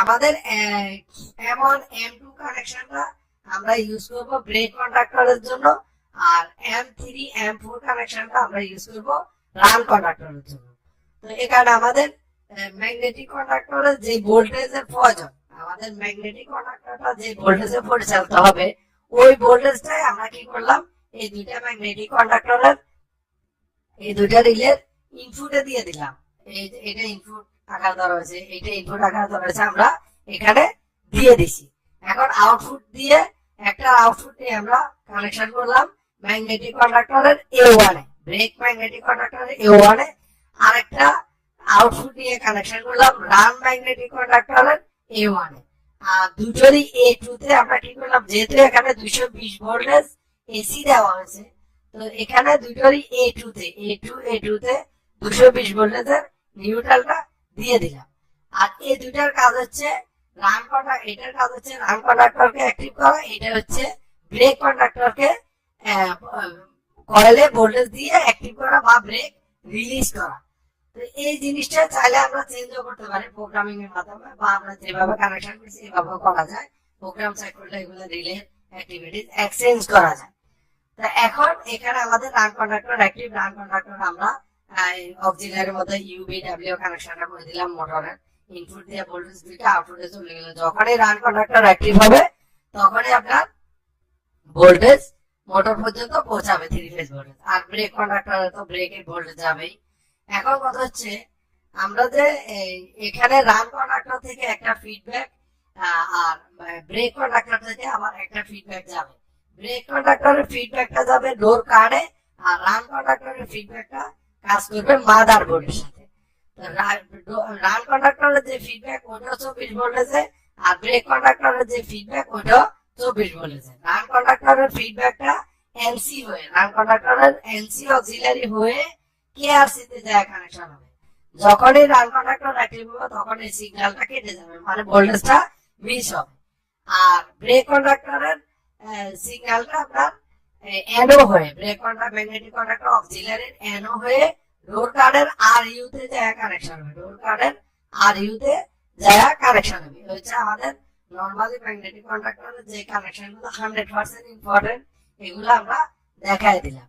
আমাদের এমন M2 কানেকশনটা আমরা ইউজ করব ব্রেক কন্ডাক্টরের জন্য, আর M3 M4 কানেকশনটা আমরা ইউজ করব রান কন্ডাক্টরের জন্য। তো এখানে আমাদের ম্যাগনেটিক কন্ডাক্টরের যে ভোল্টেজের প্রয়োজন, আমাদের ম্যাগনেটিক কন্ডাক্টরটা যে ভোল্টেজে পরিচালিত হবে ওই ভোল্টেজটাই আমরা কি করলাম, এই দুইটা ম্যাগনেটিক কন্ডাক্টরের এই দুইটা রিলের ইনপুটে দিয়ে দিলাম। এটা ইনপুট আকার ধরা হয়েছে, এটা ইনপুট আকার ধরা হয়েছে, আমরা এখানে দিয়ে দিছি। এখন আউটপুট দিয়ে একটা আউটপুট নিয়ে আমরা কানেকশন করলাম ম্যাগনেটিক কন্ডাক্টরের A1 এ, ব্রেক ম্যাগনেটিক কন্ডাক্টরের A1 এ, আরেকটা আউটপুট নিয়ে কানেকশন করলাম রান ম্যাগনেটিক কন্ডাক্টরের A1 এ। আর দুটোরই A2 তে আমরা কি করলাম, যেহেতু এখানে 220 ভোল্টেজ এসি দেওয়া হয়েছে, তো এখানে দুটোরই A2 তে 220 ভোল্টেজের নিউট্রালটা দিয়ে দিলাম। আর এই দুটার কাজ হচ্ছে রান কন্ডাক্টর, এটার কাজ হচ্ছে রান কন্ডাক্টরকে অ্যাক্টিভ করা, এটা হচ্ছে ব্রেক কন্ডাক্টরকে কয়েলে ভোল্টেজ দিয়ে অ্যাক্টিভ করা বা ব্রেক রিলিজ করা। তো এই জিনিসটা চাইলে আমরা চেঞ্জও করতে পারি প্রোগ্রামিং এর মাধ্যমে, বা আমরা যেভাবে কানেকশন করছি এভাবে করা যায়। প্রোগ্রাম চেক করলে এগুলো রিলে অ্যাক্টিভিটিস এক্সচেঞ্জ করা যায়। তো এখন এখানে আমাদের run conductor active, run conductor আমরা অক্সিলারির মধ্যে UVW কানেকশনটা করে দিলাম মোটরের, ইনপুট দিয়ে ভোল্টেজ দুইটা আউটপুটে চলে গেল। যখনই রান কন্ডাক্টর অ্যাক্টিভ হবে তখনই আপনার ভোল্টেজ মোটর পর্যন্ত পৌঁছাবে, 3 ফেজ ভোল্টেজ। আর ব্রেক কন্ডাক্টরে তো ব্রেকের ভোল্টেজ যাবেই। এখন কথা হচ্ছে আমরা যে এখানে রান কন্ডাক্টর থেকে একটা ফিডব্যাক আর ব্রেক কন্ডাক্টর থেকে আবার একটা ফিডব্যাক যাবে। ব্রেক কন্ডাক্টরের ফিডব্যাকটা যাবে ডোর কার্ডে, আর রান কন্ডাক্টরের ফিডব্যাকটা কাজ করবে মাদারবোর্ডের সাথে। রান কন্ডাক্টরের যে ফিডব্যাক ওটা 24 ভোল্টেজে, আর ব্রেক কন্ডাক্টরের যে ফিডব্যাক ওটা 24 ভোল্টেজে। রান কন্ডাক্টরের ফিডব্যাকটা এনসি হয়ে, রান কন্ডাক্টরের এনসি অক্সিলারি হয়ে কেআরসি তে যায় কানেকশন হবে। যখনই রান কন্ডাক্টর অ্যাক্টিভ হবে তখন এই সিগন্যালটা কেটে যাবে, মানে ভোল্টেজটা মিস হবে। আর ব্রেক কন্ডাক্টরের সিগন্যালটা আপনার এনো হয়ে, ব্রেক কন্ডাক্টর ম্যাগনেটিক কন্ডাক্টর অক্সিলারির এনো হয়ে ডোর কার্ডের RU তে যায় কানেকশন হবে, ডোর কার্ডের RU তে যায় কানেকশন হবে। হচ্ছে আমাদের নরমালি ম্যাগনেটিক কন্ডাক্টরের যে কানেকশনগুলো 100% ইম্পর্টেন্ট, এগুলো আমরা দেখাই দিলাম।